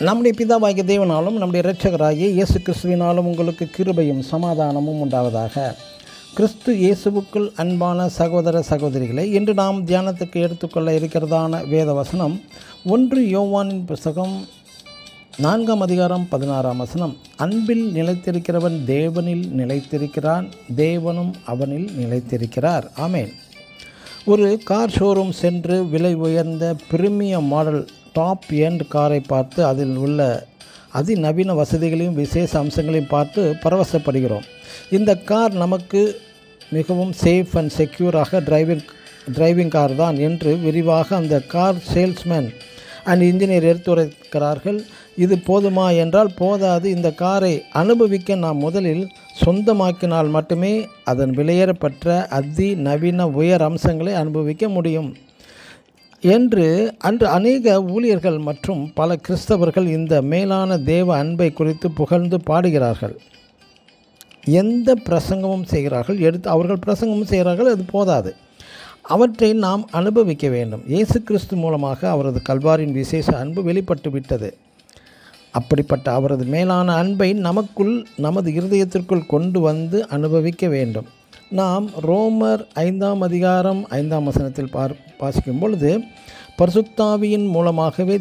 நம்முடைய பிதாவாகிய தேவனாலும் நம்முடைய இரட்சகராகிய இயேசு கிறிஸ்துவினாலும் உங்களுக்கு கிருபையும் சமாதானமும் உண்டாவதாக. கிறிஸ்து இயேசுவுக்குள் அன்பான சகோதர சகோதரிகளை, இன்று நாம் தியானத்துக்கு எடுத்துக்கொள்ள இருக்கிறதான வேத வசனம் 1 யோவானின் புஸ்தகம் 4ஆம் அதிகாரம் 16ஆம் வசனம். அன்பில் நிலைத்திருக்கிறவன் தேவனில் நிலைத்திருக்கிறான், தேவனும் அவனில் நிலைத்திருக்கிறார். ஆமேன். ஒரு கார் ஷோரூம் சென்று விலை உயர்ந்த பிரீமியம் மாடல் டாப் எண்ட் காரை பார்த்து அதில் உள்ள அதிநவீன வசதிகளையும் விசேஷ அம்சங்களையும் பார்த்து பரவசப்படுகிறோம். இந்த கார் நமக்கு மிகவும் சேஃப் அண்ட் செக்யூராக டிரைவிங் கார் தான் என்று விரிவாக அந்த கார் சேல்ஸ்மேன் அண்ட் இன்ஜினியர் எடுத்துரைக்கிறார்கள். இது போதுமா என்றால் போதாது. இந்த காரை அனுபவிக்க நாம் முதலில் சொந்தமாக்கினால் மட்டுமே அதன் விலையேறப்பட்ட அதிநவீன உயர் அம்சங்களை அனுபவிக்க முடியும் என்று அன்று அநேக ஊழியர்கள் மற்றும் பல கிறிஸ்தவர்கள் இந்த மேலான தேவ அன்பை குறித்து புகழ்ந்து பாடுகிறார்கள். எந்த பிரசங்கமும் செய்கிறார்கள், அவர்கள் பிரசங்கமும் செய்கிறார்கள், அது போதாது. அவற்றை நாம் அனுபவிக்க வேண்டும். இயேசு கிறிஸ்து மூலமாக அவரது கல்வாரின் விசேஷ அன்பு வெளிப்பட்டு விட்டது. அப்படிப்பட்ட அவரது மேலான அன்பை நமது இருதயத்திற்குள் கொண்டு வந்து அனுபவிக்க வேண்டும். நாம் ரோமர் 5ஆம் அதிகாரம் 5ஆம் வசனத்தில் வாசிக்கும் பொழுது, பரிசுத்தாவியின் மூலமாகவே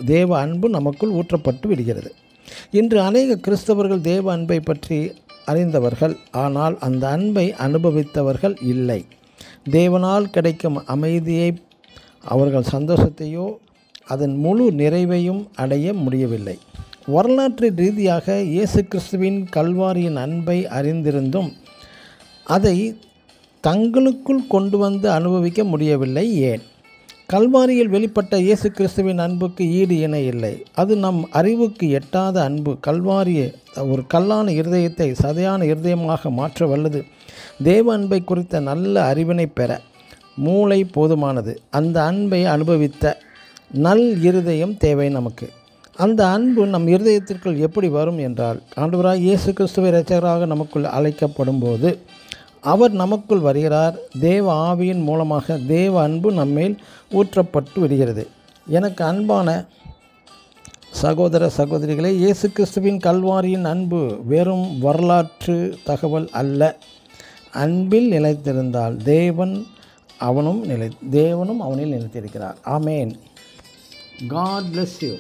தேவ அன்பு நமக்குள் ஊற்றப்பட்டு விடுகிறது. இன்று அநேக கிறிஸ்தவர்கள் தேவ அன்பை பற்றி அறிந்தவர்கள், ஆனால் அந்த அன்பை அனுபவித்தவர்கள் இல்லை. தேவனால் கிடைக்கும் அமைதியை, அவர்கள் சந்தோஷத்தையோ அதன் முழு நிறைவையும் அடைய முடியவில்லை. வரலாற்று ரீதியாக இயேசு கிறிஸ்துவின் கல்வாரியின் அன்பை அறிந்திருந்தும் அதை தங்களுக்குள் கொண்டு வந்து அனுபவிக்க முடியவில்லை. ஏன்? கல்வாரியில் வெளிப்பட்ட இயேசு கிறிஸ்துவின் அன்புக்கு ஈடு இணை இல்லை. அது நம் அறிவுக்கு எட்டாத அன்பு. கல்வாரியை ஒரு கல்லான இருதயத்தை சதையான இருதயமாக மாற்ற வல்லது. தேவ அன்பை குறித்த நல்ல அறிவினை பெற மூளை போதுமானது. அந்த அன்பை அனுபவித்த நல் இருதயம் தேவை நமக்கு. அந்த அன்பு நம் இருதயத்திற்குள் எப்படி வரும் என்றால், ஆண்டவராய் இயேசு கிறிஸ்துவை இரட்சகராக நமக்குள் அழைக்கப்படும் போது அவர் நமக்குள் வருகிறார். தேவ ஆவியின் மூலமாக தேவ அன்பு நம்மேல் ஊற்றப்பட்டு விடுகிறது. எனக்கு அன்பான சகோதர சகோதரிகளே, இயேசு கிறிஸ்துவின் கல்வாரியின் அன்பு வெறும் வரலாற்று தகவல் அல்ல. அன்பில் நிலைத்திருந்தால் தேவனும் அவனில் நிலைத்திருக்கிறார். ஆமேன். God bless you.